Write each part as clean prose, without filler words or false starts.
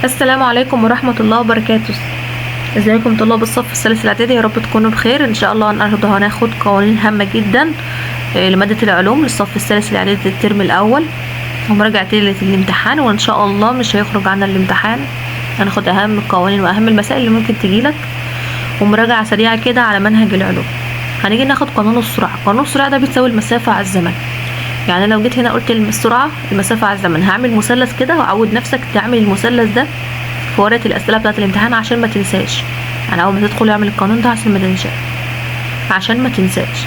السلام عليكم ورحمة الله وبركاته. ازيكم طلاب الصف الثالث الاعدادي؟ يا رب تكونوا بخير ان شاء الله. النهارده هناخد قوانين هامة جدا لمادة العلوم للصف الثالث الاعدادي الترم الاول، ومراجعة ليلة الامتحان، وان شاء الله مش هيخرج عنا الامتحان. هناخد اهم القوانين واهم المسائل اللي ممكن تجيلك، ومراجعة سريعة كده على منهج العلوم. هنيجي ناخد قانون السرعة. قانون السرعة ده بيساوي المسافة على الزمن. يعني لو جيت هنا قلت السرعة المسافة على الزمن، هعمل مثلث كده وعود نفسك تعمل المثلث ده في ورقة الأسئلة بتاعة الامتحان عشان ما تنساش. يعني أول ما تدخل اعمل القانون ده عشان ما تنساش.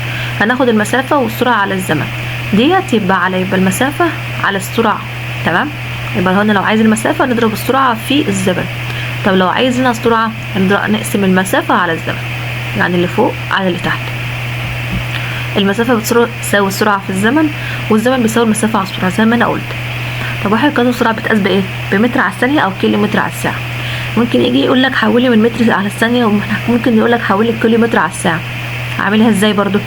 هناخد المسافة والسرعة على الزمن ديت، يبقى المسافة على السرعة. تمام؟ يبقى هنا لو عايز المسافة نضرب السرعة في الزمن. طب لو عايز هنا السرعة نقسم المسافة على الزمن، يعني اللي فوق على اللي تحت. المسافة بتساوي السرعة في الزمن، والزمن بيساوي المسافة على السرعة زي ما أنا قلت. طب واحد قانون السرعة بتقاس بإيه؟ بمتر على الثانية أو كيلو متر على الساعة. ممكن يجي يقول لك حولي من متر على الثانية، وممكن يقول لك حولي كيلو متر على الساعة. أعملها إزاي برضو؟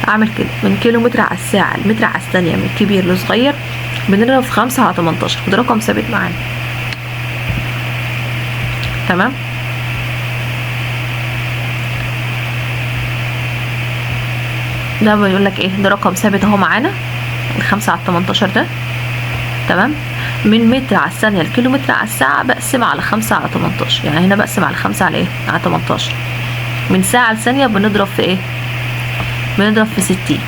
أعمل كده من كيلو متر على الساعة المتر على الثانية من كبير لصغير بنضرب في 5 على 18، وده رقم ثابت معانا. تمام؟ ده بيقول لك إيه؟ ده رقم ثابت أهو معانا، 5 على 18 ده. تمام؟ من متر على الثانية لكيلو متر على الساعة بقسم على 5 على 18، يعني هنا بقسم على 5 على ايه؟ على 18. من ساعة لثانية بنضرب في ايه؟ بنضرب في 60.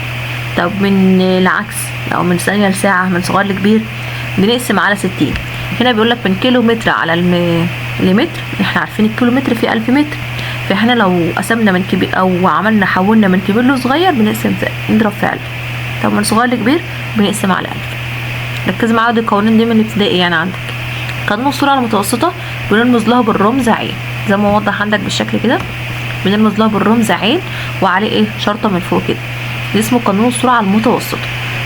طب من العكس، لو من ثانية لساعة من صغير لكبير بنقسم على 60. هنا بيقولك من كيلو متر على المتر، احنا عارفين الكيلو متر فيه 1000 متر، فاحنا لو قسمنا من كبير او حولنا من كبير لصغير بنقسم نضرب في 1000. طب من صغير لكبير بنقسم على 1000. ركز معايا، دي القوانين دي من ابتدائي يعني عندك. قانون السرعة المتوسطة بنرمز لها بالرمز عين، زي ما موضح عندك بالشكل كده. بنرمز لها بالرمز عين وعليه ايه؟ شرطة من فوق كده. دي اسمه قانون السرعة المتوسطة.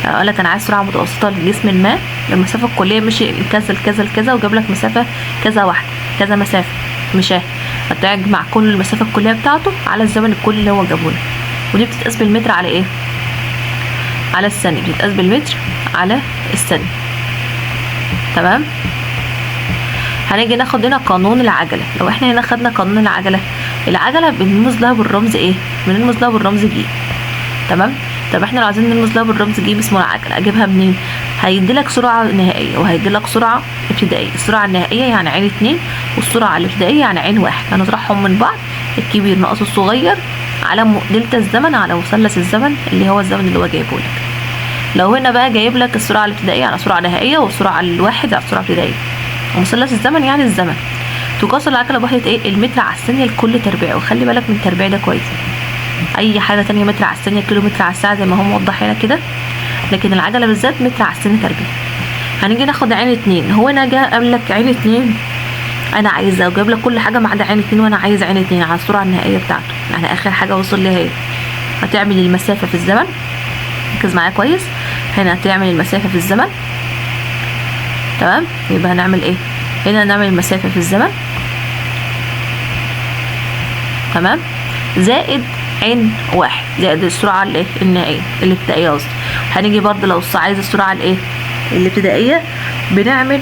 يعني اقول لك انا عايز سرعة متوسطة لجسم ما، المسافة الكلية مشي من كذا لكذا لكذا، وجاب لك مسافة كذا واحدة، كذا مسافة مشاها، هتجمع كل المسافة الكلية بتاعته على الزمن الكلي اللي هو جابه لك. ودي بتتقاس بالمتر على ايه؟ على الثانية. بتتقاس بالمتر على الثانية. تمام؟ هنيجي ناخد هنا قانون العجلة. لو احنا هنا خدنا قانون العجلة بنرمز لها بالرمز ايه؟ بنرمز لها بالرمز ج. تمام؟ طب احنا لو عايزين نرمز لها بالرمز ج باسمه العجلة، اجيبها منين؟ هيديلك سرعة نهائية وهيديلك سرعة ابتدائية. السرعة النهائية يعني عين 2، والسرعة الابتدائية يعني عين 1. هنطرحهم من بعض، الكبير ناقص الصغير على دلتا الزمن على مثلث الزمن اللي هو الزمن اللي هو جايبه لك. لو هنا بقى جايب لك السرعة الابتدائية على سرعة نهائية، والسرعة الواحد على سرعة ابتدائية، ومثلث الزمن يعني الزمن. تقاس العجلة بوحدة ايه؟ المتر على الثانية لكل تربيع. وخلي بالك من التربيع ده كويس. اي حاجة تانية متر على الثانية، كيلو متر على الساعة زي ما هو موضح هنا كده، لكن العجلة بالذات متر على الثانية تربيع. هنيجي ناخد عين 2. هو انا جا قال لك عين 2 انا عايزه، وجاب لك كل حاجة ما عدا عين 2، وانا عايز عين 2 على السرعة النهائية بتاعته، يعني اخر حاجة وصل ليها ايه. هتعمل المسافة في الزمن. ركز معايا كويس. هنا هتعمل المسافة في الزمن. تمام؟ يبقى هنعمل ايه؟ هنا نعمل المسافة في الزمن، تمام، زائد عين 1 زائد السرعة النهائية الابتدائية قصدي. هنيجي برضه لو عايز السرعة الابتدائية بنعمل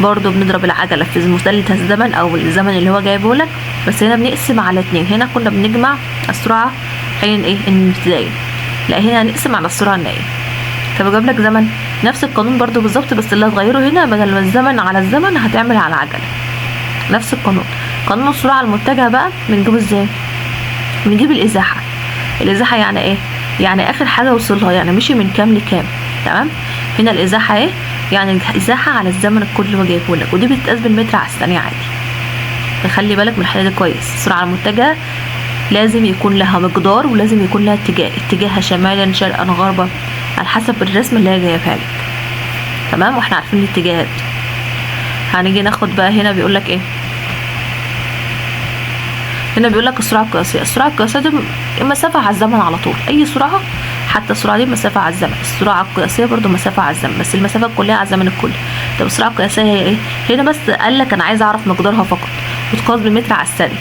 برضه بنضرب العجلة في مثلث الزمن او الزمن اللي هو جايبه لك، بس هنا بنقسم على 2. هنا كنا بنجمع السرعة عين الابتدائية، لا هنا هنقسم على السرعة النهائية. طب جاب لك زمن، نفس القانون برضو بالظبط، بس اللي هتغيره هنا بدل ما الزمن على الزمن هتعمل على العجلة. نفس القانون. قانون السرعة المتجهة بقى بنجيبه ازاي؟ بنجيب الازاحة. الازاحة يعني ايه؟ يعني اخر حاجة وصلها، يعني مشي من كام لكام. تمام؟ هنا الازاحة ايه؟ يعني الازاحة على الزمن الكل اللي هو جايبه لك، ودي بتتقاس بالمتر على الثانية عادي. فخلي بالك من الحاجة دي كويس. السرعة المتجهة لازم يكون لها مقدار، ولازم يكون لها اتجاهها شمالا شرقا غربا على حسب الرسم اللي هي جايبها لك. تمام؟ واحنا عارفين الاتجاهات. هنيجي ناخد بقى هنا بيقول لك ايه؟ هنا بيقول لك السرعه القياسيه. السرعه القياسيه دي مسافه على الزمن على طول، اي سرعه، حتى السرعه دي مسافه على الزمن. السرعه القياسيه برضو مسافه على الزمن، بس المسافه الكليه على الزمن الكلي. طب السرعه القياسيه هي ايه؟ هنا بس قال لك انا عايز اعرف مقدارها فقط، بتقاس بالمتر على الثانيه.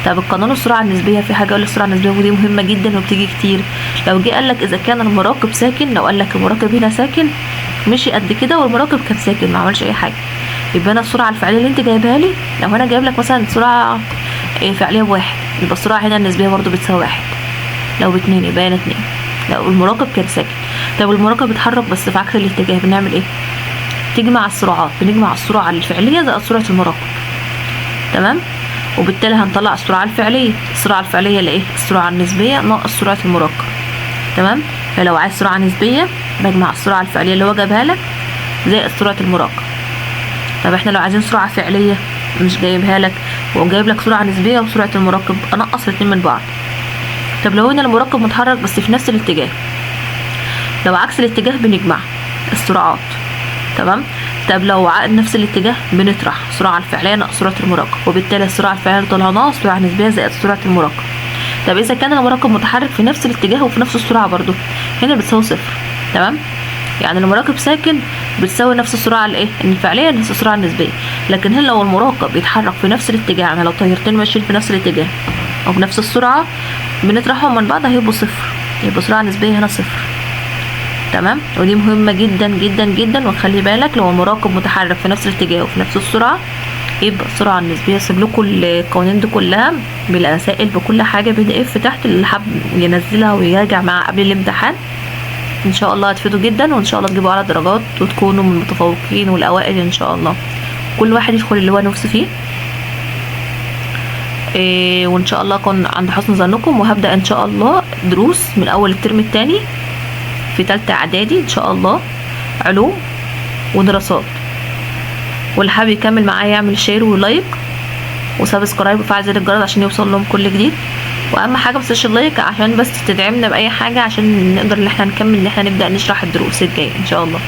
طب القانون السرعه النسبيه في حاجه، اقول السرعه النسبيه ودي مهمه جدا وبتيجي كتير. لو جه قال لك اذا كان المراقب ساكن، لو قال لك المراقب هنا ساكن مشي قد كده والمراقب كان ساكن ما عملش اي حاجه، يبقى انا السرعه الفعليه اللي انت جايبها لي، لو انا جايب لك مثلا سرعه فعليه بواحد، يبقى السرعه هنا النسبيه برضو بتساوي واحد. لو باتنين يبقى هنا اتنين. لو المراقب كان ساكن. طب المراقب بيتحرك بس في عكس الاتجاه، بنعمل ايه؟ تجمع السرعات، بنجمع السرعه الفعليه زائد سرعه المراقب. تمام. وبالتالي هنطلع السرعه الفعليه. السرعه الفعليه اللي ايه؟ السرعه النسبيه ناقص سرعه المراقب. تمام. فلو عايز سرعه نسبيه بجمع السرعه الفعليه اللي هو جابها لك زائد سرعه المراقب. طب احنا لو عايزين سرعه فعليه مش جايبها لك وجايب لك سرعه نسبيه وسرعه المراقب، انقص الاتنين من بعض. طب لو هنا المراقب متحرك بس في نفس الاتجاه، لو عكس الاتجاه بنجمع السرعات. تمام. طب لو نفس الاتجاه بنطرح السرعه الفعليه ناقص سرعه المراقب، وبالتالي السرعه الفعليه اللي طلعناها سرعه نسبيه زائد سرعه المراقب. طب اذا كان المراقب متحرك في نفس الاتجاه وفي نفس السرعه برضو، هنا بتساوي صفر. تمام. يعني المراقب ساكن بتساوي نفس السرعه الايه الفعليه نفس السرعه النسبيه. لكن هنا لو المراقب بيتحرك في نفس الاتجاه، يعني لو طيارتين ماشيين في نفس الاتجاه او بنفس السرعه بنطرحهم من بعض هيبقوا صفر، يبقى السرعه النسبيه هنا صفر. تمام. ودي مهمه جدا جدا جدا. وخلي بالك لو المراقب متحرك في نفس الاتجاه وفي نفس السرعه يبقى السرعه النسبيه. سيب لكم القوانين دي كلها بالمسائل بكل حاجه PDF تحت، اللي حابب ينزلها ويراجع معاها قبل الامتحان ان شاء الله هتفيدوا جدا، وان شاء الله تجيبوا اعلى درجات وتكونوا من المتفوقين والاوائل ان شاء الله. كل واحد يدخل اللي هو نفسه فيه. وان شاء الله اكون عند حسن ظنكم، وهبدا ان شاء الله دروس من اول الترم الثاني في ثالثه اعدادي ان شاء الله، علوم ودراسات. واللي حابب يكمل معايا يعمل شير ولايك وسبسكرايب وفعل زر الجرس عشان يوصل لهم كل جديد. واهم حاجه متنساش اللايك عشان بس تدعمنا باي حاجه عشان نقدر ان احنا نكمل ان احنا نبدا نشرح الدروس الجايه ان شاء الله.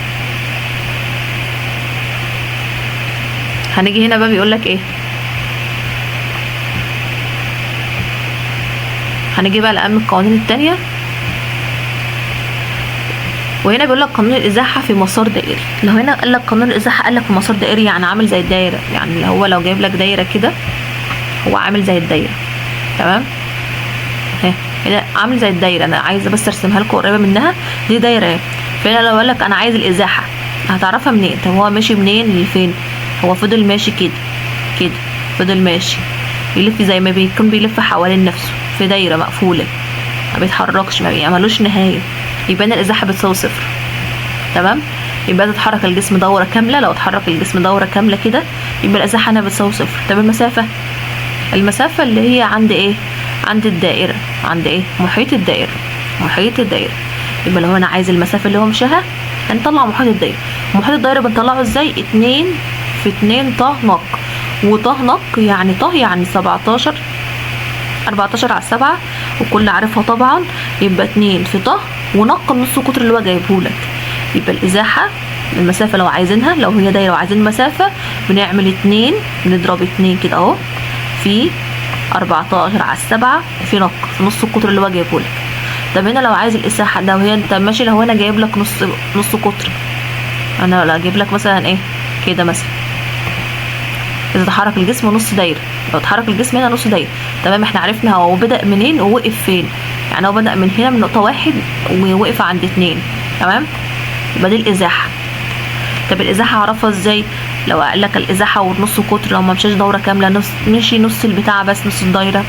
هنيجي هنا بقى بيقول لك ايه، هنيجي بقى لاهم القوانين التانية. وهنا بيقول لك قانون الازاحه في مسار دائري. لو هنا قال لك قانون الازاحه قال لك في مسار دائري يعني عامل زي الدايره، يعني هو لو جايب لك دايره كده هو عامل زي الدايره. تمام. هنا عامل زي الدايره، انا عايزه بس ارسمها لكم قريبه منها. دي دايره اهي. فهنا لو قال لك انا عايز الازاحه هتعرفها منين؟ طب هو ماشي منين لفين؟ هو فضل ماشي كده كده، فضل ماشي يلف زي ما بيكون بيلف حوالين نفسه في دايره مقفوله ما بيتحركش، ما بيعملوش نهايه، يبقى الازاحه بتساوي صفر. تمام. يبقى تتحرك الجسم دوره كامله، لو اتحرك الجسم دوره كامله كده يبقى الازاحه هنا بتساوي صفر. طب المسافه اللي هي عند ايه؟ عند الدائره، عند ايه؟ محيط الدائره، محيط الدائره. يبقى لو انا عايز المسافه اللي هو مشاها هنطلع محيط الدائره. محيط الدائره بنطلعه ازاي؟ 2 في 2 ط نق، وط نق يعني ط يعني 17 14 على 7 وكل عارفها طبعا. يبقى 2 في ط ونق النص قطر اللي هو جايبهولك. يبقى الازاحه المسافه لو عايزينها، لو هي دايره وعايزين مسافه بنعمل 2 بنضرب 2 كده اهو في 14 على 7 في نق في نص القطر اللي هو جايبهولك. طب هنا لو عايز الازاحه لو هي انت ماشي، لو انا جايب لك نص قطر، انا لا اجيب لك مثلا ايه كده مثلا، اذا تحرك الجسم نص دايره، لو اتحرك الجسم هنا نص دايره. تمام. احنا عرفنا هو بدأ منين ووقف فين، يعني هو بدأ من هنا من نقطه 1 ووقف عند 2. تمام. يبقى دي الازاحه. طب الازاحه اعرفها ازاي؟ لو قال لك الازاحه ونص قطر، لو ما مشاش دوره كامله مشي نص البتاع بس نص الدايره،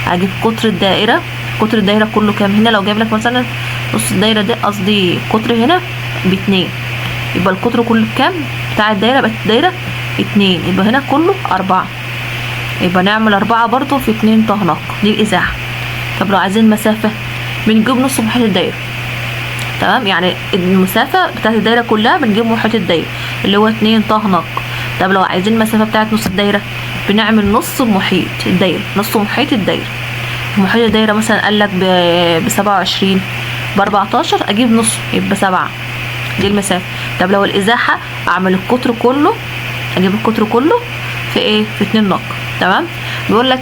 هجيب قطر الدائره. قطر الدايره كله كام؟ هنا لو جايب لك مثلا نص الدايره دي، قصدي قطر هنا ب2، يبقى القطر كله بكام بتاع الدايره؟ بقت الدايره 2، يبقى هنا كله 4، يبقى نعمل 4 برضو في 2 ط نق، دي الازاحه. طب لو عايزين مسافه بنجيب نص محيط الدايره. تمام. يعني المسافه بتاعت الدايره كلها بنجيب محيط الدايره اللي هو 2 ط نق. طب لو عايزين المسافه بتاعت نص الدايره بنعمل نص محيط الدايره، نص محيط الدايره. محيط الدايره مثلا قال لك ب 27 ب 14 اجيب نص يبقى 7، دي المسافه. طب لو الازاحه اعمل القطر كله، اجيب القطر كله في ايه؟ في 2 نق. تمام. بيقول لك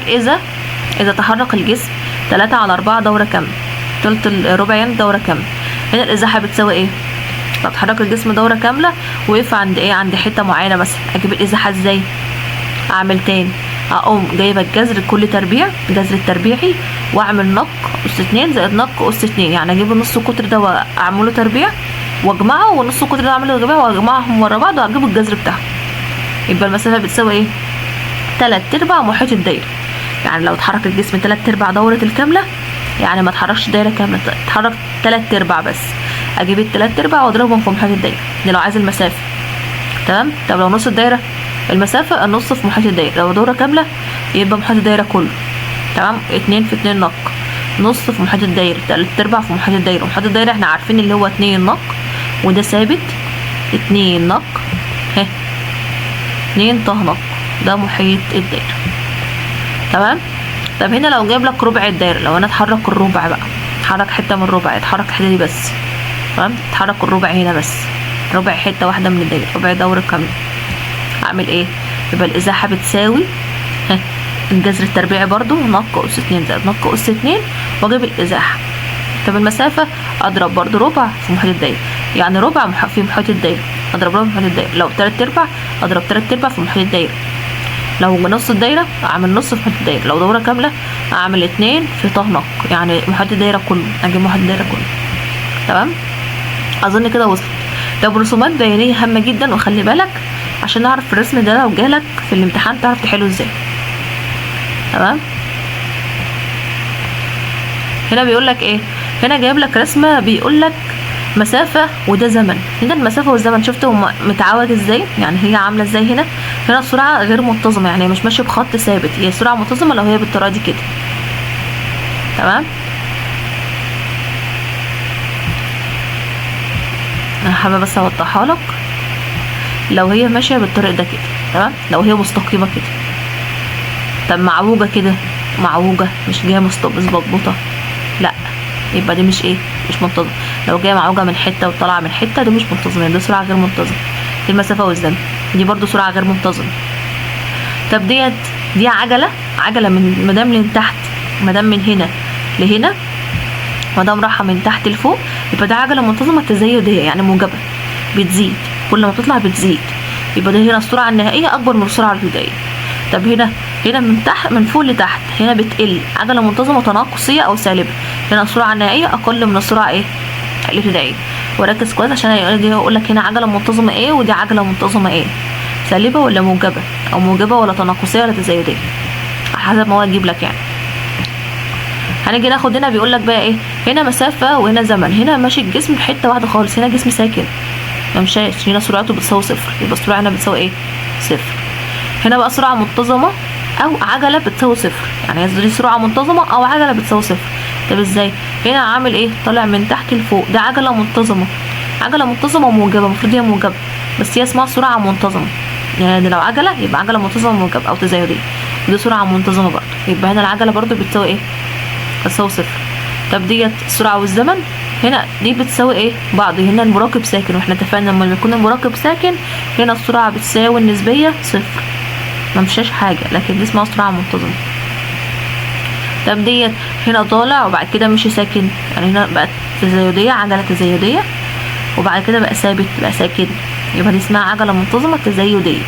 اذا تحرك الجسم 3 على 4 دوره كامله، تلت الربع يعني دوره كامله. هنا الازاحه بتساوي ايه؟ لو تحرك الجسم دوره كامله وقف عند ايه؟ عند حته معينه مثلا، اجيب الازاحه ازاي؟ اعمل تاني، اقوم جايبه الجذر كل تربيع، الجذر التربيعي، واعمل نق اس 2 زائد نق اس 2، يعني اجيب النص قطر ده واعمله تربيع واجمعه، والنص القطر ده اعمله تربيع واجمعهم ورا بعض وهجيب الجذر بتاعهم. يبقى المسافة بتساوي ايه؟ 3/4 محيط الدايرة. يعني لو اتحرك الجسم 3/4 دورة الكاملة، يعني ما اتحركش دايرة كاملة، اتحرك 3/4 بس، اجيب ال3/4 واضربهم في محيط الدايرة، دي لو عايز المسافة. تمام. طب لو نص الدايرة، المسافة النص في محيط الدايرة. لو دورة كاملة يبقى محيط الدايرة كله. تمام. 2 في 2 نق، نص في محيط الدايرة، 3/4 في محيط الدايرة. محيط الدايرة احنا عارفين اللي هو 2 نق، وده ثابت 2 نق، 2 ط نق، ده محيط الدايرة. تمام. طب هنا لو جايب لك ربع الدايرة، لو انا اتحرك الربع بقى، اتحرك حتة من الربع، اتحرك الحتة دي بس. تمام. اتحرك الربع هنا بس، ربع حتة واحدة من الدايرة، ربع دورة كاملة، اعمل ايه؟ يبقى الازاحة بتساوي الجذر التربيعي برضو نق أس 2 زائد نق أس 2، واجيب الازاحة. طب المسافة اضرب برضو ربع في محيط الدايرة، يعني ربع في محيط الدايرة اضرب ربع في محيط الدايرة. لو 3/4 اضرب 3/4 في محيط الدايرة. لو نص الدايرة اعمل نص في محيط الدايرة. لو دورة كاملة اعمل 2 في ط نق، يعني محيط الدايرة كله، اجيب محيط الدايرة كله. تمام. اظن كده وصلت. طب رسومات بيانية هامة جدا، وخلي بالك عشان نعرف الرسم ده لو جالك في الامتحان تعرف تحله ازاي. تمام. هنا بيقول لك ايه؟ هنا جايب لك رسمه بيقول لك مسافه وده زمن. هنا المسافه والزمن شفتوا هما متعوج ازاي، يعني هي عامله ازاي. هنا السرعه غير منتظمه، يعني مش ماشيه بخط ثابت، هي سرعه منتظمه لو هي بالطريقه دي كده. تمام. انا حابه بس اوضحها لك. لو هي ماشيه بالطريق ده كده، تمام، لو هي مستقيمه كده. طب معوجه كده، معوجه مش جايه مظبوطه، لا، يبقى دي مش ايه، مش منتظمه. لو جايه معوجه من حته وطالعه من حته، دي مش منتظمه، دي سرعه غير منتظمه. دي المسافه والزمن، دي برضو سرعه غير منتظمه. طب دي عجله من مدام لتحت، مدام من هنا لهنا، مدام رايحه من تحت لفوق، يبقى ده عجله منتظمه تزايديه، يعني موجبه، بتزيد كل ما تطلع بتزيد. يبقى ده هنا السرعه النهائيه اكبر من السرعه الابتدائيه. طب هنا من تحت، من فوق لتحت، هنا بتقل، عجله منتظمه تناقصيه او سالبه. هنا السرعه النهائيه اقل من السرعه ايه، الابتدائيه. وركز كويس عشان يقول لك هنا عجله منتظمه ايه ودي عجله منتظمه ايه، سالبه ولا موجبه، او موجبه ولا تناقصيه ولا تزايديه، على حسب ما هو يجيب لك يعني. هنيجي ناخد هنا بيقول لك بقى ايه، هنا مسافه وهنا زمن. هنا ماشي الجسم في حته واحده خالص، هنا جسم ساكن ما مشاش، هنا سرعته بتساوي صفر، يبقى السرعه هنا بتساوي ايه، صفر. هنا بقى سرعه منتظمه او عجله بتساوي صفر، يعني دي سرعه منتظمه او عجله بتساوي صفر. طب ازاي؟ هنا عامل ايه، طالع من تحت لفوق، ده عجله منتظمه، عجله منتظمه وموجبه، المفروض هي موجبه بس هي اسمها سرعه منتظمه. يعني لو عجله يبقى عجله منتظمه موجبه او تزايديه، ودي سرعه منتظمه برضه، يبقى هنا العجله برضه بتساوي ايه، بتساوي صفر. طب ديت السرعه والزمن، هنا دي بتساوي ايه بعض، هنا المراقب ساكن، واحنا اتفقنا لما يكون المراقب ساكن هنا السرعه بتساوي النسبيه صفر، ما مشاش حاجه، لكن دي اسمها سرعه منتظمه. طب ديت هنا طالع وبعد كده مشي ساكن، يعني هنا بقت تزايديه، عجله تزايديه، وبعد كده بقى ثابت، بقى ساكن، يبقى دي اسمها عجله منتظمه تزايديه،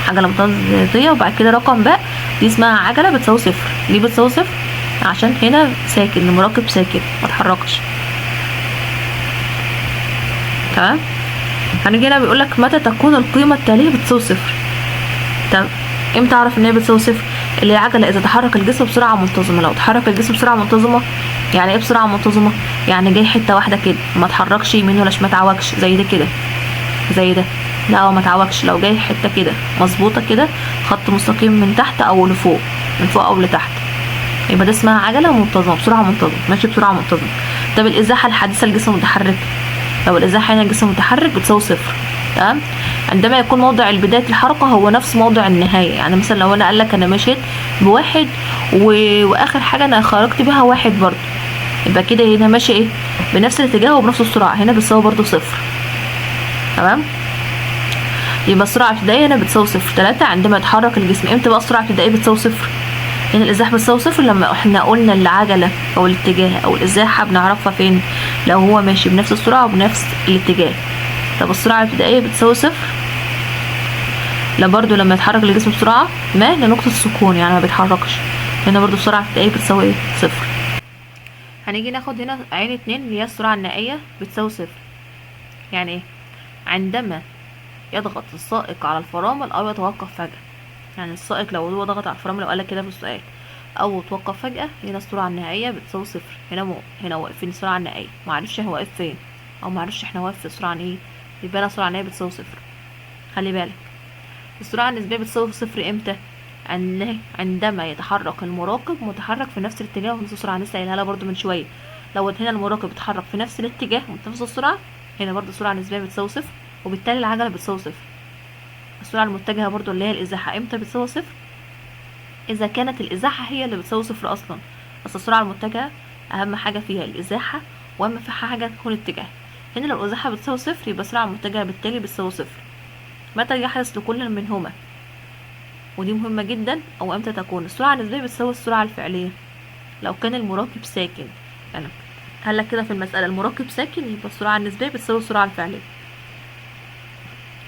عجله منتظمه تزايديه. وبعد كده رقم باء، دي اسمها عجله بتساوي صفر. ليه بتساوي صفر؟ عشان هنا ساكن، المراقب ساكن ما اتحركش. تمام. هنيجي هنا بيقول لك متى تكون القيمه التاليه بتساوي صفر. طب امتى اعرف ان هي بتساوي صفر؟ اللي هي عجله اذا تحرك الجسم بسرعه منتظمه. لو تحرك الجسم بسرعه منتظمه، يعني ايه بسرعه منتظمه؟ يعني جاي حته واحده كده، ما اتحركش يمين ولا شمال، ما اتعوجش زي ده كده، زي ده، لا هو ما اتعوجش. لو جاي حته كده مظبوطه كده، خط مستقيم من تحت او لفوق، من فوق او لتحت، يبقى ده اسمها عجله منتظمه بسرعه منتظمه، ماشي بسرعه منتظمه. طب الازاحه الحادثه للجسم المتحرك، لو الازاحه هنا الجسم المتحرك بتساوي صفر. تمام. عندما يكون موضع بدايه الحركه هو نفس موضع النهايه، يعني مثلا لو انا قال لك انا مشيت بواحد واخر حاجه انا خرجت بيها واحد برضو، يبقى كده هنا ماشي ايه، بنفس الاتجاه وبنفس السرعه، هنا بتساوي برضو صفر. تمام. يبقى السرعه الابتدائيه هنا بتساوي صفر. 3 عندما يتحرك الجسم. امتى بقى السرعه الابتدائيه بتساوي صفر؟ هنا الازاحه بتساوي صفر لما احنا قلنا العجله او الاتجاه او الازاحه بنعرفها فين، لو هو ماشي بنفس السرعه وبنفس الاتجاه. طب السرعه الابتدائيه بتساوي صفر لا برضو لما يتحرك الجسم بسرعه ما لنقطه السكون، يعني ما بيتحركش. هنا برضو السرعه الابتدائيه بتساوي ايه، صفر. هنيجي ناخد هنا عين 2 اللي هي السرعه النهائيه بتساوي صفر. يعني ايه؟ عندما يضغط السائق على الفرامل او يتوقف فجأة. يعني السائق لو هو ضغط على الفرامل، لو قالك كده في السؤال، او توقف فجأة، هنا السرعة النهائية بتساوي صفر. هنا واقفين السرعة النهائية، معرفش هو واقف فين، او معرفش احنا واقف في السرعة ايه، يبقى هنا السرعة النهائية بتساوي صفر. خلي بالك السرعة النسبية بتساوي صفر امتى؟ عندما يتحرك المراقب متحرك في نفس الاتجاه ونفس السرعة. لسه قايلها لها برضو من شوية. لو هنا المراقب اتحرك في نفس الاتجاه ونفس السرعة، هنا برضو السرعة النسبية بتساوي صفر، وبالتالي العجلة بتساوي صفر. السرعة المتجهة برضو اللي هي الإزاحة امتى بتساوي صفر؟ إذا كانت الإزاحة هي اللي بتساوي صفر أصلا. بس السرعة المتجهة أهم حاجة فيها الإزاحة، وأهم فيها حاجة تكون اتجاه. هنا لو الإزاحة بتساوي صفر يبقى السرعة المتجهة بالتالي بتساوي صفر. متى يحدث لكل منهما؟ ودي مهمة جدا. أو امتى تكون السرعة النسبية بتساوي السرعة الفعلية؟ لو كان المراقب ساكن. يعني هلا كده في المسألة المراقب ساكن، يبقى السرعة النسبية بتساوي السرعة الفعلية.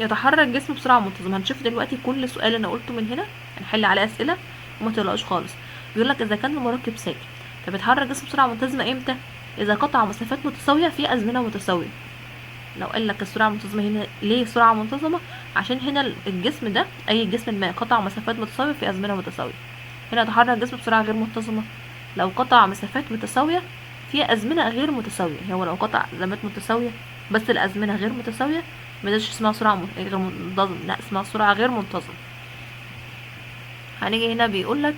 يتحرك جسم بسرعة منتظمة. هنشوف دلوقتي كل سؤال انا قلته من هنا هنحل عليه اسئلة وما تقلقوش خالص. بيقول لك اذا كان المراقب ساكن، طب بيتحرك جسم بسرعة منتظمة امتى؟ اذا قطع مسافات متساوية في ازمنة متساوية. لو قال لك السرعة المنتظمة هنا ليه سرعة منتظمة؟ عشان هنا الجسم ده اي جسم ما قطع مسافات متساوية في ازمنة متساوية. هنا يتحرك جسم بسرعة غير منتظمة لو قطع مسافات متساوية في أزمنة غير متساوية. هو لو قطع أزمات متساوية بس الأزمنة غير متساوية، مداش اسمها سرعة غير منتظمة، لا اسمها سرعة غير منتظمة. هنيجي هنا بيقولك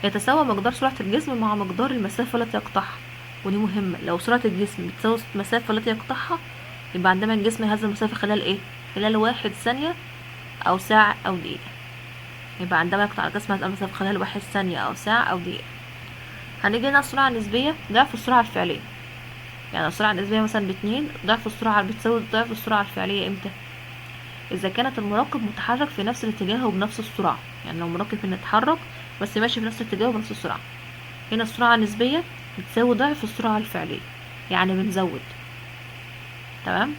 يتساوى مقدار سرعة الجسم مع مقدار المسافة التي يقطعها. ودي مهمة. لو سرعة الجسم بتساوي المسافة التي يقطعها، يبقى عندما الجسم يهز المسافة خلال ايه؟ خلال 1 ثانية أو ساعة أو دقيقة. يبقى عندما يقطع الجسم هذه المسافة خلال 1 ثانية أو ساعة أو دقيقة. هنيجي هنا السرعة النسبية ضعف السرعة الفعلية. يعني السرعة النسبية مثلا ب2، ضعف السرعة بتساوي ضعف السرعة الفعلية امتى؟ إذا كانت المراقب متحرك في نفس الاتجاه وبنفس السرعة. يعني لو مراقب هنا اتحرك بس ماشي في نفس الاتجاه وبنفس السرعة، هنا السرعة النسبية بتساوي ضعف السرعة الفعلية، يعني بنزود. تمام.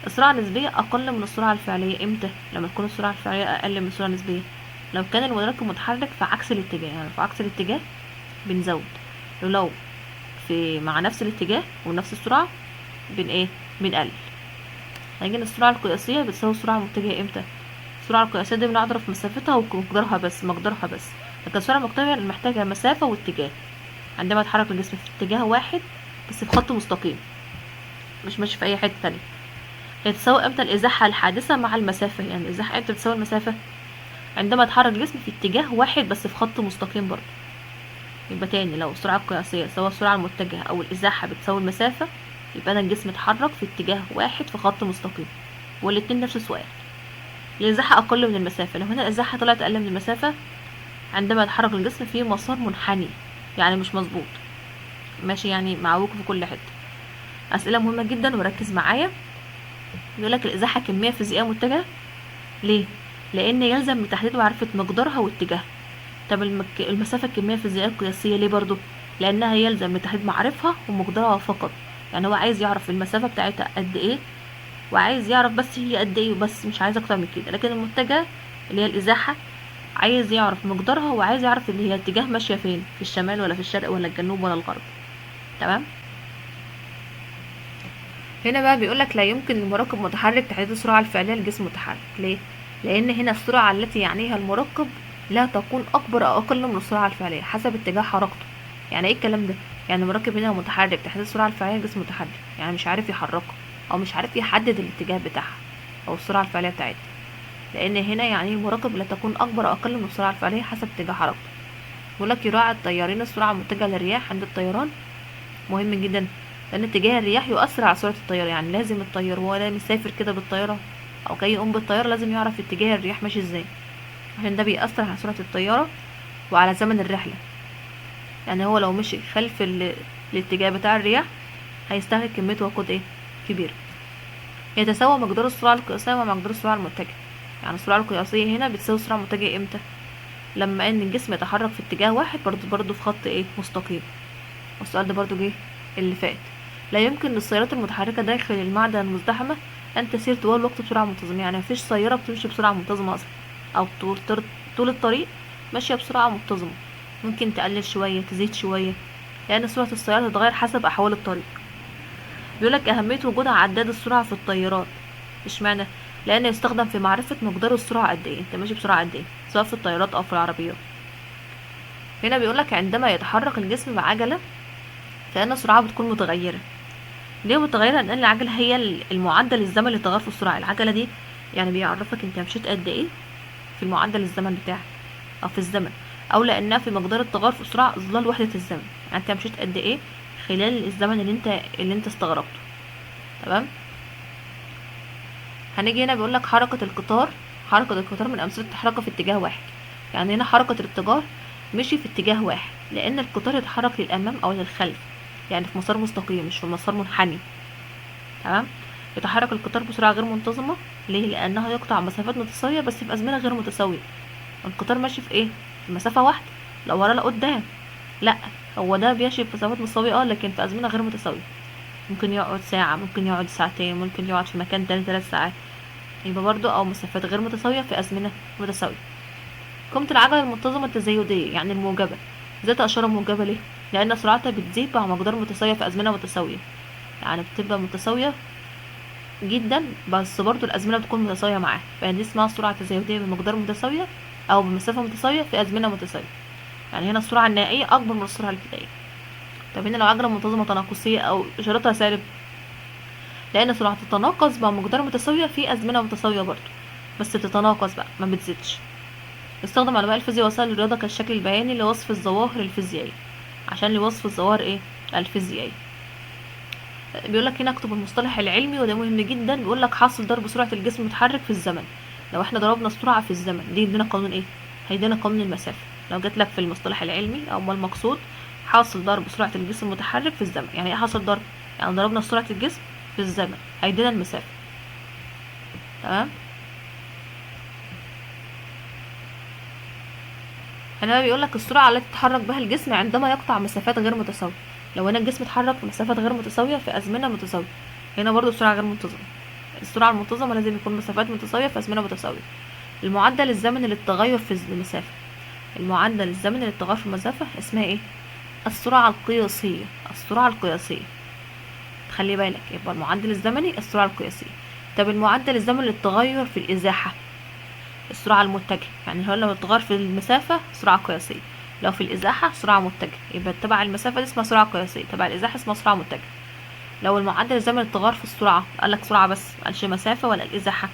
السرعة النسبية أقل من السرعة الفعلية امتى؟ لما تكون السرعة الفعلية أقل من السرعة النسبية. لو كان المراقب متحرك في عكس الاتجاه، يعني في عكس الاتجاه بنزود. لو في مع نفس الاتجاه ونفس السرعة بنقلل. هنيجي السرعة القياسية بتساوي السرعة المتجهة امتى؟ السرعة القياسية دي بنعرف مسافتها ومقدارها بس، لكن السرعة المتجهة محتاجة مسافة واتجاه. عندما يتحرك الجسم في اتجاه واحد بس في خط مستقيم، مش ماشي في أي حتة تانية. هي تساوي امتى الإزاحة الحادثة مع المسافة؟ يعني الإزاحة امتى بتساوي المسافة؟ عندما يتحرك الجسم في اتجاه واحد بس في خط مستقيم برضه. يبقى تاني، لو السرعة القياسية سواء السرعة المتجهة أو الإزاحة بتساوي المسافة، يبقى أنا الجسم اتحرك في اتجاه واحد في خط مستقيم، والاتنين نفس السؤال. الإزاحة أقل من المسافة. لو هنا الإزاحة طلعت أقل من المسافة عندما يتحرك الجسم في مسار منحني، يعني مش مظبوط، ماشي يعني معوج في كل حتة. أسئلة مهمة جدا وركز معايا. بيقولك الإزاحة كمية فيزيائية متجهة. ليه؟ لأن يلزم من تحديد معرفة مقدارها واتجاهها. طب المسافة الكمية الفيزيائية القياسية ليه برضو؟ لأنها يلزم من تحديد معرفها ومقدارها فقط. يعني هو عايز يعرف المسافة بتاعتها قد ايه، وعايز يعرف بس هي قد ايه وبس، مش عايز اكتر من كده. لكن المتجه اللي هي الازاحه عايز يعرف مقدارها، وعايز يعرف اللي هي اتجاه ماشيه فين، في الشمال ولا في الشرق ولا الجنوب ولا الغرب. تمام. هنا بقى بيقولك لا يمكن للمراقب متحرك تحديد السرعه الفعليه للجسم المتحرك. ليه؟ لان هنا السرعه التي يعنيها المراقب لا تكون اكبر او اقل من السرعه الفعليه حسب اتجاه حركته. يعني ايه الكلام ده؟ يعني المراقب هنا متحرك تحديد السرعه الفعليه للجسم المتحرك، يعني مش عارف يحركه او مش عارف يحدد الاتجاه بتاعها او السرعه الفعليه بتاعتها. لان هنا يعني المراقب لا تكون اكبر او اقل من السرعه الفعليه حسب اتجاه حركته. بيقولك يراعي الطيارين السرعه المتجهه للرياح عند الطيران. مهم جدا، لان اتجاه الرياح يؤثر على سرعه الطياره. يعني لازم الطيار وهو ده مسافر كده بالطياره او جاي يقوم بالطياره لازم يعرف اتجاه الرياح ماشي ازاي، عشان ده بيأثر على سرعه الطياره وعلى زمن الرحله. يعني هو لو مشي خلف الاتجاه بتاع الرياح هيستهلك كميه وقود كبيره. يتساوى مقدار السرعه القياسيه مع مقدار السرعه المتجهه. يعني السرعه القياسيه هنا بتساوي السرعه المتجهه امتى؟ لما ان الجسم يتحرك في اتجاه واحد برضو في خط مستقيم. والسؤال ده برضو جه اللي فات. لا يمكن للسيارات المتحركه داخل المعدن المزدحمه ان تسير طوال الوقت بسرعه منتظمه. يعني مفيش سياره بتمشي بسرعه منتظمه اصلا، او طول الطريق ماشيه بسرعه منتظمه. ممكن تقلل شويه تزيد شويه، لان سرعه السياره تتغير حسب احوال الطريق. بيقولك اهميه وجود عداد السرعه في الطيارات. اشمعنى؟ لان يستخدم في معرفة مقدار السرعة قد ايه، انت ماشي بسرعة قد ايه، سواء في الطيارات او في العربيات. هنا بيقولك عندما يتحرك الجسم بعجلة فإن السرعة بتكون متغيرة. ليه متغيرة؟ لأن العجلة هي المعدل الزمني للتغير في السرعة. العجلة دي يعني بيعرفك انت مشيت قد ايه في المعدل الزمن بتاعك او في الزمن، او لأنها في مقدار التغير في السرعة ظلال وحدة الزمن، يعني انت مشيت قد ايه خلال الزمن اللي انت استغرقته. تمام. هنيجي هنا بيقولك حركة القطار. حركة القطار من أمثلة الحركة في اتجاه واحد. يعني هنا حركة الاتجاه مشي في اتجاه واحد، لأن القطار يتحرك للأمام أو للخلف، يعني في مسار مستقيم مش في مسار منحني. تمام. يتحرك القطار بسرعة غير منتظمة. ليه؟ لأنه يقطع مسافات متساوية بس في أزمنة غير متساوية. القطار ماشي في ايه؟ في مسافة واحدة، لا ورا لا قدام. لا، هو ده بيمشي في مسافات متساوية لكن في أزمنة غير متساوية. ممكن يقعد ساعة، ممكن يقعد ساعتين، ممكن يقعد في مكان تاني 3 ساعات. يبقى برضو او مسافات غير متساوية في أزمنة متساوية. قيمة العجلة المنتظمة التزايدية يعني الموجبة. ذات إشارة موجبة ليه؟ لأن سرعتها بتزيد مع مقدار متساوية في أزمنة متساوية. يعني بتبقى متساوية جدا بس برضو الأزمنة بتكون متساوية معاها، فدي اسمها سرعة تزايدية بمقدار متساوية أو بمسافة متساوية في أزمنة متساوية. يعني هنا السرعة النهائية أكبر من السرعة الابتدائية. طب هنا لو عجلة منتظمة تناقصية أو إشارتها سالب، لأن سرعة تتناقص مع مقدار متساوية في أزمنة متساوية برضو، بس بتتناقص بقى ما بتزيدش. يستخدم علماء الفيزياء وسائل الرياضة كالشكل البياني لوصف الظواهر الفيزيائية. عشان لوصف الظواهر ايه؟ الفيزيائية. بيقولك هنا اكتب المصطلح العلمي وده مهم جدا. بيقولك حاصل ضرب سرعة الجسم المتحرك في الزمن. لو احنا ضربنا السرعة في الزمن دي يدينا قانون ايه؟ هيدينا قانون المسافة. لو جاتلك في المصطلح العلمي او ما المقصود حاصل ضرب سرعة الجسم المتحرك في الزمن، يعني ايه حاصل ضرب؟ يعني ضربنا سرعة الجسم في الزمن هيدينا المسافة. تمام. هنا بيقولك السرعة التي يتحرك بها الجسم عندما يقطع مسافات غير متساوية. لو هنا الجسم اتحرك في مسافات غير متساوية في أزمنة متساوية، هنا برضو السرعة غير منتظمة. السرعة المنتظمة لازم يكون مسافات متساوية في أزمنة متساوية. المعدل الزمني للتغير في المسافة. المعدل الزمني للتغير في المسافة اسمها ايه؟ السرعة القياسية. السرعة القياسية. خلي بالك، يبقى المعدل الزمني السرعة القياسية. طب المعدل الزمني للتغير في الإزاحة. السرعة المتجهة. يعني هو لو التغير في المسافة سرعة قياسية، لو في الإزاحة سرعة متجهة. يبقى تبع المسافة دي اسمها سرعة قياسية، تبع الإزاحة اسمها سرعة متجهة. لو المعدل الزمني للتغير في السرعة قالك سرعة بس، مقالش مسافة ولا الإزاحة،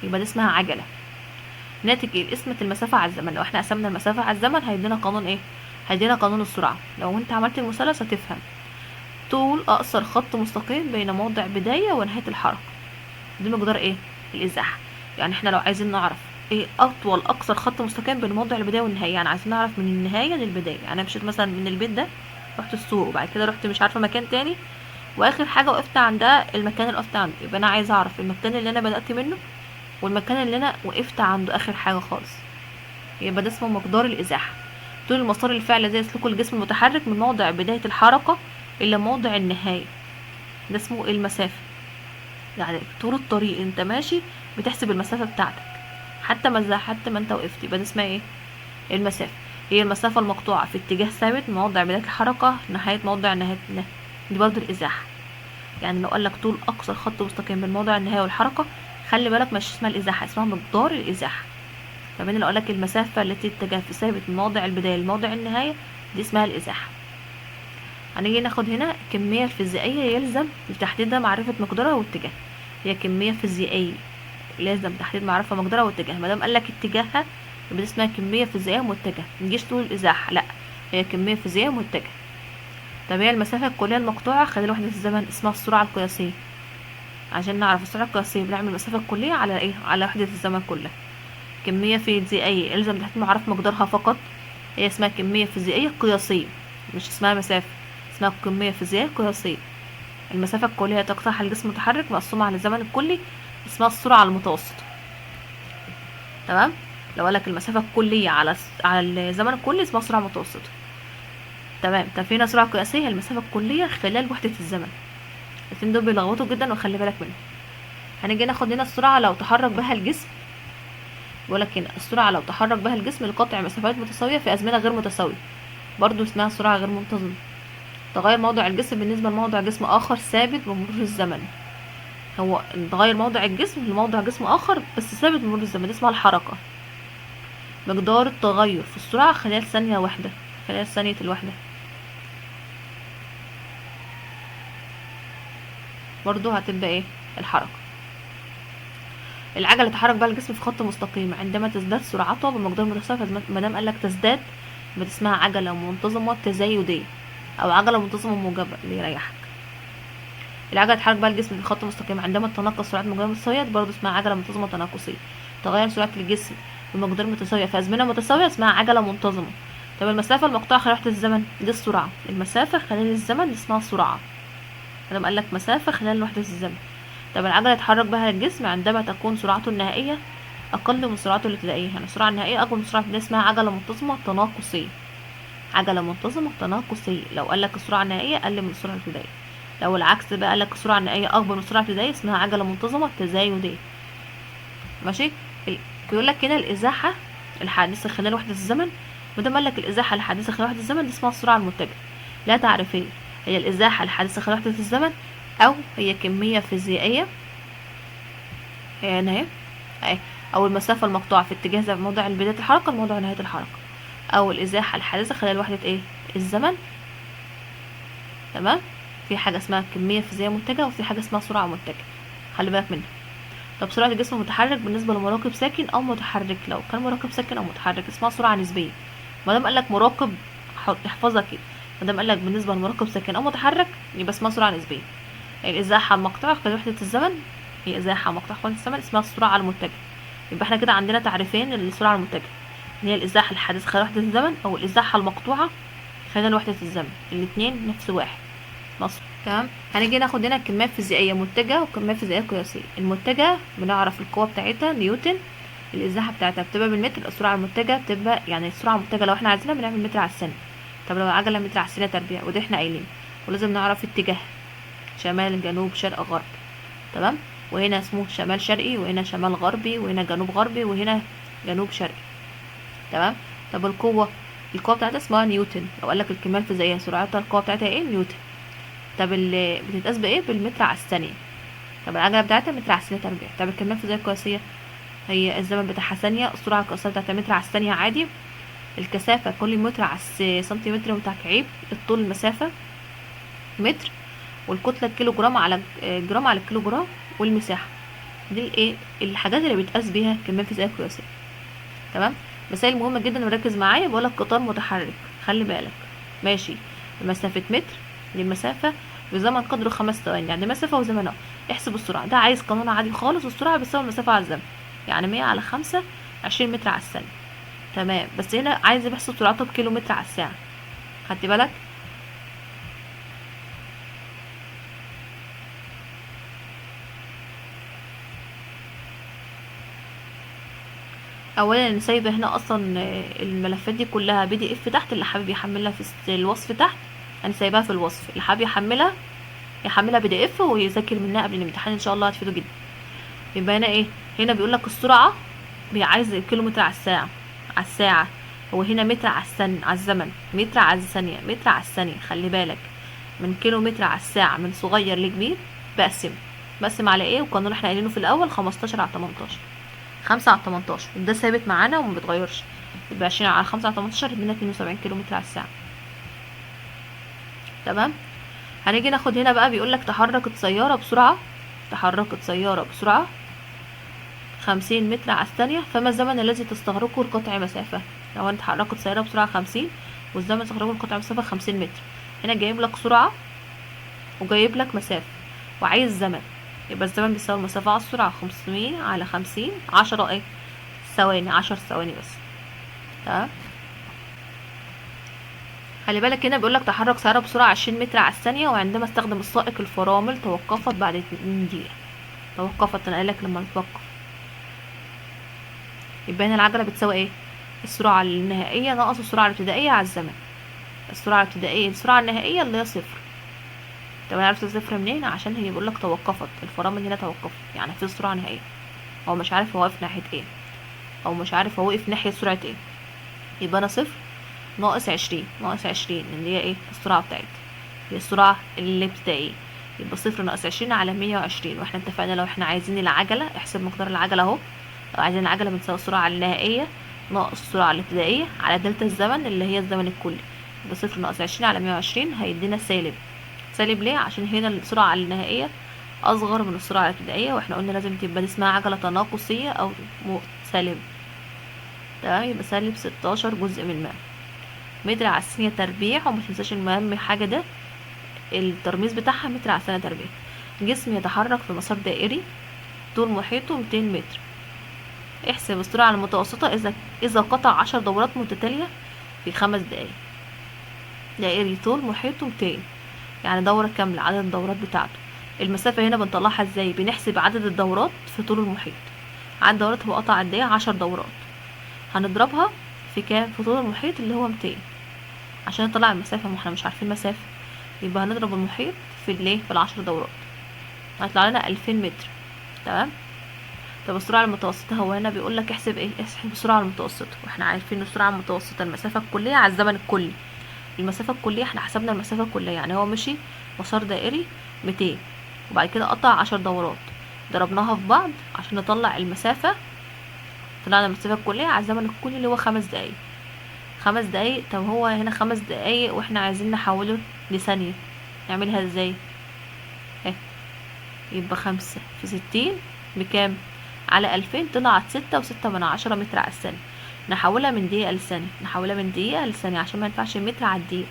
يبقى دي اسمها عجلة. ناتج ايه؟ قسمة المسافة على الزمن. لو احنا قسمنا المسافة على الزمن هيدينا قانون ايه؟ هيدينا قانون السرعة. لو انت عملت المثلث هتفهم. طول أقصر خط مستقيم بين موضع بداية ونهاية الحركة، دي مقدار ايه؟ الإزاحة. يعني احنا لو عايزين نعرف ايه أطول أقصر خط مستقيم بين موضع البداية والنهاية، يعني عايزين نعرف من النهاية للبداية. يعني أنا مشيت مثلا من البيت ده رحت السوق وبعد كده رحت مش عارفة مكان تاني واخر حاجة وقفت عندها المكان اللي وقفت عنده، يبقى انا عايزة اعرف المكان اللي انا بدأت منه والمكان اللي انا وقفت عنده اخر حاجة خالص. يبقى ده اسمه مقدار الازاحة. طول المسار الفعلي زي سلوك الجسم المتحرك من موضع بداية الحركة الى موضع النهاية، ده اسمه المسافة. يعني طول الطريق انت ماشي بتحسب المسافة بتاعتك حتى ما انت وقفت، يبقى ده اسمها ايه؟ المسافة. هي المسافة المقطوعة في اتجاه ثابت من موضع بداية الحركة نهاية موضع نهاية دي برضو الازاحة. يعني لو قالك طول اقصر خط مستقيم بين موضع النهاية والحركة، خلي بالك مش اسمها الازاحة، اسمها مقدار الازاحة. كمان لو قالك المسافة التي اتجاه في ثابت من موضع البداية لموضع النهاية دي اسمها الازاحة. هنيجي ناخد هنا كمية فيزيائية يلزم لتحديدها معرفة مقدارها واتجاهها. هي كمية فيزيائية لازم تحديد معرفة مقدارها واتجاهها. مادام قالك اتجاهها يبقى دي اسمها كمية فيزيائية متجهة، متجيش تقول الازاحة، لا، هي كمية فيزيائية متجهة. طب هي المسافة الكلية المقطوعة خلال وحدة الزمن اسمها السرعة القياسية. عشان نعرف السرعة القياسية بنعمل المسافة الكلية على ايه؟ على وحدة الزمن كلها. كمية فيزيائية يلزم تحديد معرفة مقدارها فقط، هي اسمها كمية فيزيائية قياسية، مش اسمها مسافة، اسمها كمية فيزيائية قياسية. المسافة الكلية تقطعها الجسم المتحرك مقسومة على الزمن الكلي اسمها السرعة المتوسطة. تمام. لو قالك المسافة الكلية على الزمن الكلي اسمها سرعة متوسطة. تمام. طب فينا سرعة قياسية المسافة الكلية خلال وحدة الزمن. الاتنين دول بيلخبطوا جدا وخلي بالك منهم. هنيجي ناخد هنا السرعة لو تحرك بها الجسم. بيقولك هنا السرعة لو تحرك بها الجسم لقطع مسافات متساوية في أزمنة غير متساوية، برضو اسمها سرعة غير منتظمة. تغير موضع الجسم بالنسبة لموضع جسم آخر ثابت بمرور الزمن. هو اتغير موضع الجسم لموضع جسم اخر بس ثابت بمرور الزمن، دي اسمها الحركة. مقدار التغير في السرعة خلال ثانية واحدة، خلال ثانية الواحدة، برضو هتبقى ايه؟ الحركة. العجلة تتحرك بقى الجسم في خط مستقيم عندما تزداد سرعتها بمقدار متساوي. ما دام قالك تزداد يبقى اسمها عجلة منتظمة تزايدية او عجلة منتظمة موجبة اللي يريحك. العجلة تتحرك بقى الجسم في خط مستقيم عندما تتناقص سرعات موجبة متساوية، برضه اسمها عجلة منتظمة تناقصية. تغير سرعة الجسم بمقدار متساوية في أزمنة متساوية اسمها عجلة منتظمة. طب المسافة المقطوعة خلال وحدة الزمن دي السرعة. المسافة خلال الزمن دي اسمها السرعة. لما قالك مسافة خلال وحدة الزمن. طب العجلة يتحرك بها الجسم عندما تكون سرعته النهائية أقل من سرعته الابتدائية، يعني السرعة النهائية أكبر من سرعة الابتدائية اسمها عجلة منتظمة تناقصية. عجلة منتظمة تناقصية. لو قالك السرعة النهائية أقل من السرعة الابتدائية. لو العكس بقى قالك السرعة النهائية أكبر من السرعة الابتدائية اسمها عجلة منتظمة تزايدية. ماشي. بيقول لك هنا الإزاحة الحادثة خلال وحدة الزمن. مادام قال لك الإزاحة الحادثة خلال وحدة الزمن دي اسمها السرعة المتجهة. لا تعريفية. هي الإزاحة الحادثة خلال وحدة الزمن، أو هي كمية فيزيائية، هي هنا اهي، أو المسافة المقطوعة في اتجاه زي موضع بداية الحركة لموضع نهاية الحركة، أو الإزاحة الحادثة خلال وحدة ايه؟ الزمن. تمام. في حاجة اسمها كمية فيزيائية متجهة وفي حاجة اسمها سرعة متجهة، خلي بالك منها. طب سرعة الجسم متحرك بالنسبة لمراكب ساكن أو متحرك، لو كان مراكب ساكن أو متحرك اسمها سرعة نسبية. مادام قالك مراكب احفظها كده، مادام قالك بالنسبة لمراكب ساكن أو متحرك يبقى اسمها سرعة نسبية. الإزاحة المقطوعة خلال وحدة الزمن هي إزاحة مقطوعة خلال الزمن اسمها السرعة المتجهة. يبقى احنا كده عندنا تعريفين للسرعة المتجهة، اللي هي الإزاحة الحادثة خلال وحدة الزمن أو الإزاحة المقطوعة خلال وحدة الزمن، الاتنين نفس واحد. مصر. تمام. هنيجي ناخد هنا كمية فيزيائية متجهة وكمية فيزيائية قياسية. المتجهة بنعرف القوة بتاعتها نيوتن، الإزاحة بتاعتها بتبقى بالمتر، السرعة المتجهة بتبقى يعني السرعة المتجهة لو احنا عايزينها بنعمل متر على الثانية. طب لو العجلة متر على الثانية تربيع، وده احنا قايلين. ولازم نعرف اتجاه شمال جنوب شرق غرب. تمام. وهنا اسمه شمال شرقي وهنا شمال غربي وهنا جنوب غربي وهنا جنوب شرقي. تمام. طب القوة بتاعتها اسمها نيوتن. لو قالك الكمية الفيزيائية سرعتها القوة بتاعتها ايه؟ نيوتن. طب اللي بتتقاس بايه؟ بالمتر على الثانية. طب العجلة بتاعتها متر على الثانية تربيع. طب الكمية الفيزيائية القياسية هي الزمن بتاعها ثانية، السرعة القياسية بتاعتها متر على الثانية عادي. الكثافة كل متر على سنتيمتر متكعيب. الطول المسافة متر. والكتلة الكيلو جرام على جرام على الكيلو جرام. والمساحة. دي الايه الحاجات اللي بيتقاس بيها الكمية الفيزيائية القياسية. تمام. مسائل مهمة جدا وركز معايا. بقولك قطار متحرك، خلي بالك. ماشي. مسافة متر دي المسافة بزمن قدره 5 ثواني، يعني مسافة وزمن اهو. احسب السرعة. ده عايز قانون عادي خالص، والسرعة بتساوي المسافة على الزمن، يعني 100 على 5 20 متر على الثانية. تمام. بس هنا عايز بحسب سرعته بكيلو متر على الساعة. خدت بالك؟ اولا انا سايبه هنا اصلا الملفات دي كلها PDF تحت، اللي حابب يحملها في الوصف تحت. انا سايباها في الوصف، اللي حابب يحملها PDF ويذاكر منها قبل الامتحان ان شاء الله هتفيده جدا. يبقى هنا ايه؟ هنا بيقول لك السرعه عايز كيلومتر على الساعه. هو هنا متر على الثانيه، على الزمن. متر على الثانيه، متر على الثانيه. خلي بالك من كيلومتر على الساعه من صغير لكبير بقسم على ايه؟ والقانون احنا قايلينه في الاول 15 على 18. 5 على 18 ده ثابت معانا وما بيتغيرش. يبقى 20 على 5 على 18 يدينا 72 كيلومتر على الساعه. تمام. هنيجي ناخد هنا بقى بيقول لك تحركت سياره بسرعه 50 متر على الثانيه، فما الزمن الذي تستغرقه لقطع مسافه؟ لو انت حركت سياره بسرعه 50 والزمن تستغرقه لقطع مسافه 50 متر، هنا جايب لك سرعه وجايب لك مسافه وعايز زمن. يبقى الزمن بيساوي المسافة على السرعة. 500 على 50 10 ايه؟ ثواني. 10 ثواني بس. تمام. خلي بالك هنا بيقولك تحرك سيارة بسرعة 20 متر على الثانية، وعندما استخدم السائق الفرامل توقفت بعد 2 دقيقة. توقفت، انا قايلك لما تتوقف. يبقى هنا العجلة بتساوي ايه؟ السرعة النهائية ناقص السرعة الابتدائية على الزمن. السرعة النهائية اللي هي 0. طب انا عرفت 0 منين؟ عشان هي بيقولك توقفت، الفرامل هنا توقفت، يعني في سرعة نهائية. هو مش عارف هو واقف ناحية ايه، او مش عارف هو وقف ناحية سرعة ايه. يبقى انا 0 ناقص 20 اللي هي ايه؟ السرعة بتاعتي، هي السرعة الابتدائية. يبقى 0 - 20 على 120. واحنا اتفقنا لو احنا عايزين العجلة، احسب مقدار العجلة اهو. لو عايزين العجلة بنساوي السرعة النهائية ناقص السرعة الابتدائية على دلتا الزمن اللي هي الزمن الكلي. يبقى 0 - 20 على 120 هيدينا سالب. سالب ليه؟ عشان هنا السرعة النهائية اصغر من السرعة الابتدائية، واحنا قلنا لازم تبقى دي اسمها عجلة تناقصية او سالب. تمام، يبقى سالب 16 جزء من 100 متر على الثانية تربيع. وما تنساش المهم حاجة ده الترميز بتاعها متر على الثانية تربيع. جسم يتحرك في مسار دائري طول محيطه 200 متر. احسب السرعة المتوسطة إذا قطع 10 دورات متتالية في 5 دقايق. دائري طول محيطه 200، يعني دورة كاملة، عدد الدورات بتاعته. المسافة هنا بنطلعها ازاي؟ بنحسب عدد الدورات في طول المحيط. عدد الدورات هو قطع قد ايه؟ 10 دورات. هنضربها في كام؟ في طول المحيط اللي هو 200 عشان نطلع المسافة. ما احنا مش عارفين المسافة، يبقى هنضرب المحيط في الايه؟ في ال10 دورات، هيطلع لنا 2000 متر. تمام. طب السرعة المتوسطة، هو هنا بيقول لك احسب ايه؟ احسب السرعة المتوسطة، واحنا عارفين السرعة المتوسطة المسافة الكلية على الزمن الكلي. المسافة الكلية احنا حسبنا المسافة الكلية، يعني هو مشي مسار دائري 200 وبعد كده قطع 10 دورات، ضربناها في بعض عشان نطلع المسافة. طلعنا المسافة الكلية على الزمن الكلي اللي هو 5 دقايق. 5 دقايق. طب هو هنا 5 دقايق واحنا عايزين نحوله لثانية، نعملها ازاي؟ يبقى 5 في 60 بكام؟ على 2000 طلعت 6.6 متر على الثانية. نحولها من دقيقة لثانية، نحولها من دقيقة لثانية عشان ما ينفعش متر على الدقيقة.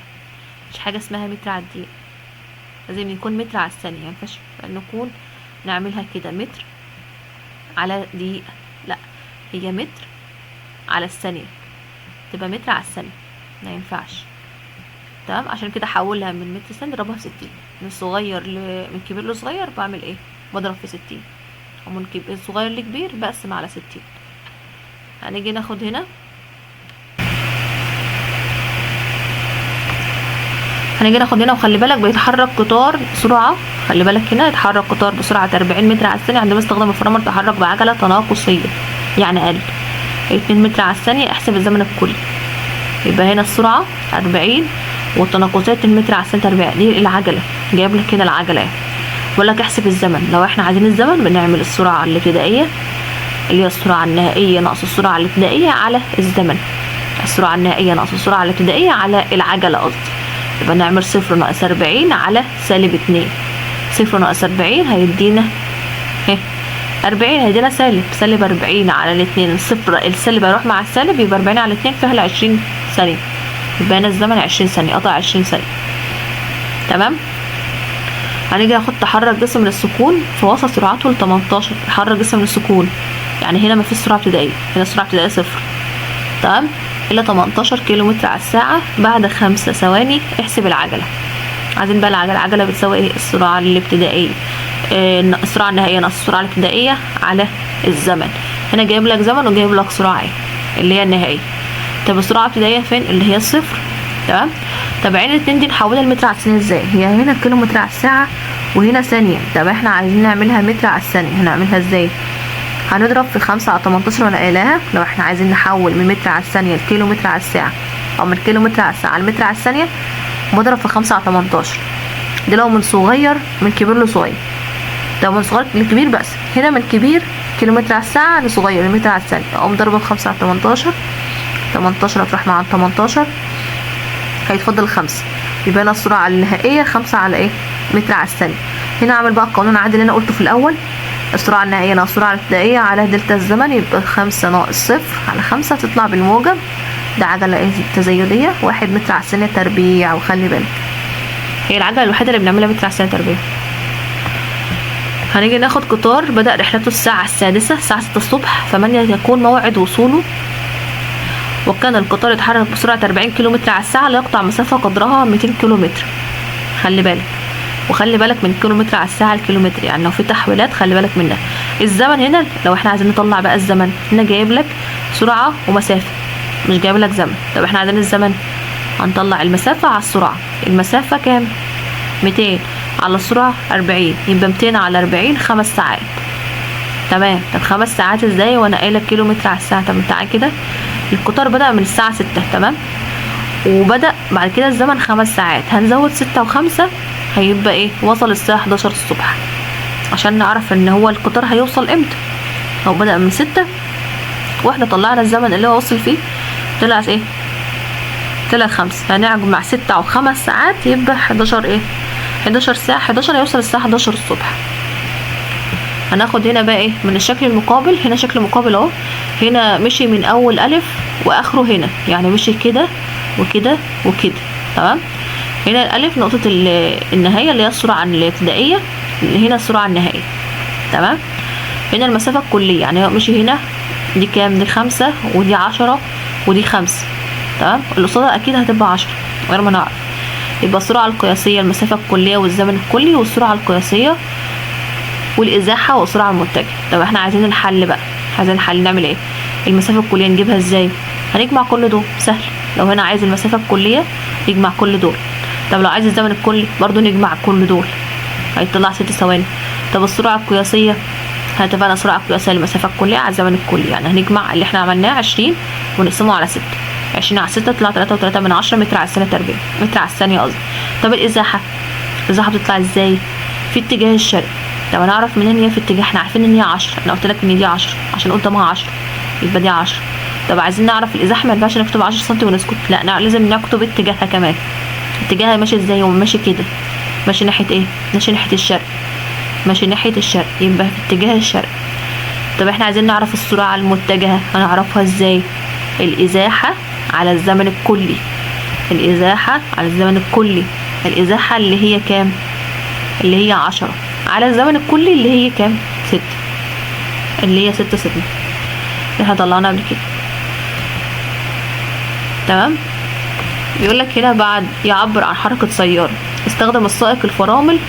مش حاجة اسمها متر على الدقيقة، لازم يكون متر على الثانية. ما ينفعش نكون نعملها كده متر على دقيقة، لا هي متر على الثانية، تبقى متر على الثانية، ما ينفعش. تمام، عشان كده حولها من متر ثانية نضربها في 60. من كبير لصغير بعمل ايه؟ بضرب في 60، او من صغير لكبير بقسم على 60. هنيجي ناخد هنا، وخلي بالك بيتحرك قطار بسرعة. خلي بالك هنا يتحرك قطار بسرعة 40 متر على الثانية عندما استخدم الفرامل تحرك بعجلة تناقصية، يعني أقل 2 متر على الثانية. احسب الزمن الكلي. يبقى هنا السرعة 40 والتناقصية 2 متر على الثانية تربيع. دي العجلة، جايب لك هنا العجلة. بقول لك احسب الزمن. لو احنا عايزين الزمن بنعمل السرعة الابتدائية اللي هي السرعة النهائية ناقص السرعة الابتدائية على الزمن. السرعة النهائية ناقص السرعة الابتدائية على العجلة قصدي. يبقى نعمل 0 - 40 على -2. 0 - 40 هيدينا 40، هيدينا سالب 40 على 2. السالب هيروح مع السالب، يبقى 40 على 2 فيها 20 ثانية. يبقى هنا الزمن 20 ثانية، قطع 20 ثانية. تمام. هنيجي ناخد تحرك جسم من السكون في وسط سرعته ل 18. تحرك جسم من السكون، يعني هنا مفيش سرعة ابتدائية، هنا السرعة الابتدائية 0. تمام. إلى 18 كيلو متر على الساعة بعد 5 ثواني. احسب العجلة. عايزين بقى العجلة بتساوي ايه؟ السرعة الابتدائية السرعة النهائية ناقص السرعة الابتدائية على الزمن. هنا جايب لك زمن وجايب لك سرعة اللي هي النهائية. طب السرعة الابتدائية فين؟ اللي هي 0. تمام. طب عين الاتنين دي نحولها لمتر على الثانية ازاي؟ هي هنا كيلو متر على الساعة وهنا ثانية. طب احنا عايزين نعملها متر على الثانية، هنعملها ازاي؟ هنضرب في 5 على 18 وانا قايلاها. لو احنا عايزين نحول من متر على الثانية لكيلو متر على الساعة، او من كيلو متر على الساعة لمتر على الثانية، بضرب في 5 على 18. دي لو من صغير، من كبير لصغير. لو من صغير لكبير بس. هنا من كبير كيلو متر على الساعة لصغير متر على الثانية. اقوم ضربة في 5 على 18. 18 هتروح مع 18 هيتفضل 5. يبقى هنا السرعة النهائية 5 على ايه؟ متر على الثانية. هنا اعمل بقى القانون العادي اللي انا قلته في الاول. السرعة النهائية ناقص السرعة الابتدائية على دلتا الزمن، يبقى 5 ناقص 0 على 5 تطلع بالموجب. ده عجلة ايه؟ تزايدية 1 متر على الثانية تربيع. وخلي بالك هي العجلة الوحيدة اللي بنعملها متر على الثانية تربيع. هنيجي ناخد قطار بدأ رحلته الساعة 6 الساعة 6 الصبح، 8 يكون موعد وصوله. وكان القطار يتحرك بسرعة 40 كيلو متر على الساعة ليقطع مسافة قدرها 200 كيلو متر. خلي بالك، وخلي بالك من كيلو متر على الساعة الكيلو متر، يعني لو في تحويلات خلي بالك منها. الزمن هنا لو احنا عايزين نطلع بقى الزمن، هنا جايب لك سرعة ومسافة، مش جايب لك زمن. طب احنا عايزين الزمن، هنطلع المسافة على السرعة. المسافة كام؟ 200 على السرعة 40، يبقى 200 على 40 5 ساعات. تمام. طب 5 ساعات ازاي وانا قايله كيلو متر على الساعة؟ طب تعالى كده، القطار بدأ من الساعة 6. تمام. وبدأ بعد كده الزمن 5 ساعات، هنزود 6 و5 هيبقى ايه؟ وصل الساعة 11 الصبح، عشان نعرف ان هو القطار هيوصل امتى. هو بدأ من 6 واحنا طلعنا الزمن اللي هو وصل فيه، طلع ايه؟ طلع 5. هنجمع 6 و5 ساعات يبقى 11 ايه؟ 11 ساعة. 11 هيوصل الساعة 11 الصبح. هناخد هنا بقى ايه من الشكل المقابل. هنا شكل مقابل اهو، هنا مشي من اول الف واخره هنا، يعني مشي كده وكده وكده، تمام. هنا الالف نقطة النهاية اللي هي السرعة الابتدائية، هنا السرعة النهائية، تمام. هنا المسافة الكلية، يعني هو مشي هنا، دي كام؟ دي 5 ودي 10 ودي 5، تمام. اللي قصادها اكيد هتبقى 10 غير ما نعرف. يبقى السرعة القياسية المسافة الكلية والزمن الكلي، والسرعة القياسية والازاحة والسرعة المتجهة. طب احنا عايزين الحل بقى، عايزين الحل نعمل ايه؟ المسافة الكلية نجيبها ازاي؟ هنجمع كل دول، سهل. لو هنا عايز المسافة الكلية نجمع كل دول. طب لو عايز الزمن الكلي برضو نجمع كل دول، هيطلع 6 ثواني. طب السرعة القياسية، هتبقى السرعة القياسية للمسافة الكلية على الزمن الكلي، يعني هنجمع اللي احنا عملناه 20 ونقسمه على 6. 20 على 6 تطلع 3.3 متر على الثانية تربيع، متر على الثانية قصدي. طب الازاحة، الازاحة بتطلع ازاي؟ في اتجاه الشرق. طب هنعرف منين هي في اتجاه؟ احنا عارفين ان هي 10، انا قلت لك ان دي 10 عشان قدامها 10، يبقى دي 10. طب عايزين نعرف الازاحة، ما ينفعش نكتب 10 سم ونسكت، لا لازم نكتب اتجاهها كمان. اتجاهها ماشي ازاي؟ هو ماشي كده، ماشي ناحية ايه؟ ماشي ناحية الشرق، ماشي ناحية الشرق، يبقى في اتجاه الشرق. طب احنا عايزين نعرف السرعة المتجهة، هنعرفها ازاي؟ الازاحة على الزمن الكلي، الازاحة على الزمن الكلي. الازاحة اللي هي كام؟ اللي هي 10 على الزمن الكلي اللي هي كام؟ 6، اللي هي 6 سنة اللي احنا طلعناها قبل كده، تمام. بيقول لك هنا بعد يعبر عن حركة سيارة، استخدم السائق الفرامل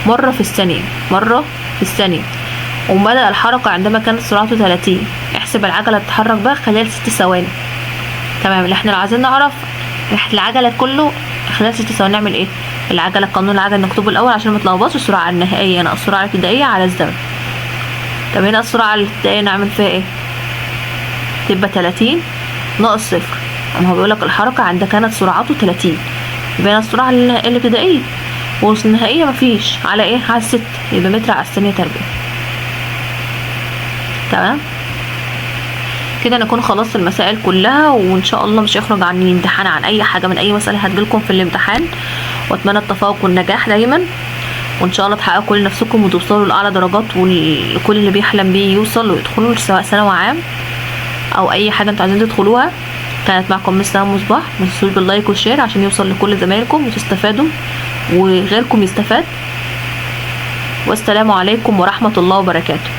مرة في الثانية، مرة في الثانية، وبدأ الحركة عندما كانت سرعته 30. احسب العجلة تتحرك بقى خلال 6 ثواني، تمام. اللي احنا لو عايزين نعرف العجلة كله خلال 6 ثواني نعمل ايه؟ العجلة، قانون العجلة نكتبه الأول عشان متلخبطش. السرعة النهائية هنا السرعة الابتدائية على الزمن. طب هنا السرعة الابتدائية نعمل فيها ايه؟ تبقى 30 ناقص 0. اما هو بيقولك الحركة عند كانت سرعته 30، يبقى هنا السرعة الابتدائية، والنهائية مفيش، على ايه؟ على 6، يبقى متر على الثانية تربيع، تمام. كده نكون خلصت المسائل كلها، وان شاء الله مش هيخرج عن الامتحان عن اي حاجة من اي مسألة هتجيلكم في الامتحان. واتمنى التفوق والنجاح دايما، وان شاء الله تحققوا كل نفسكم وتوصلوا لاعلى درجات، وكل اللي بيحلم بيه يوصل ويدخلوا سواء ثانوي عام او اي حاجة انتوا عايزين تدخلوها. كانت معكم مس سهام مصباح، ما تنسوش باللايك والشير عشان يوصل لكل زمايلكم وتستفادوا وغيركم يستفاد. والسلام عليكم ورحمة الله وبركاته.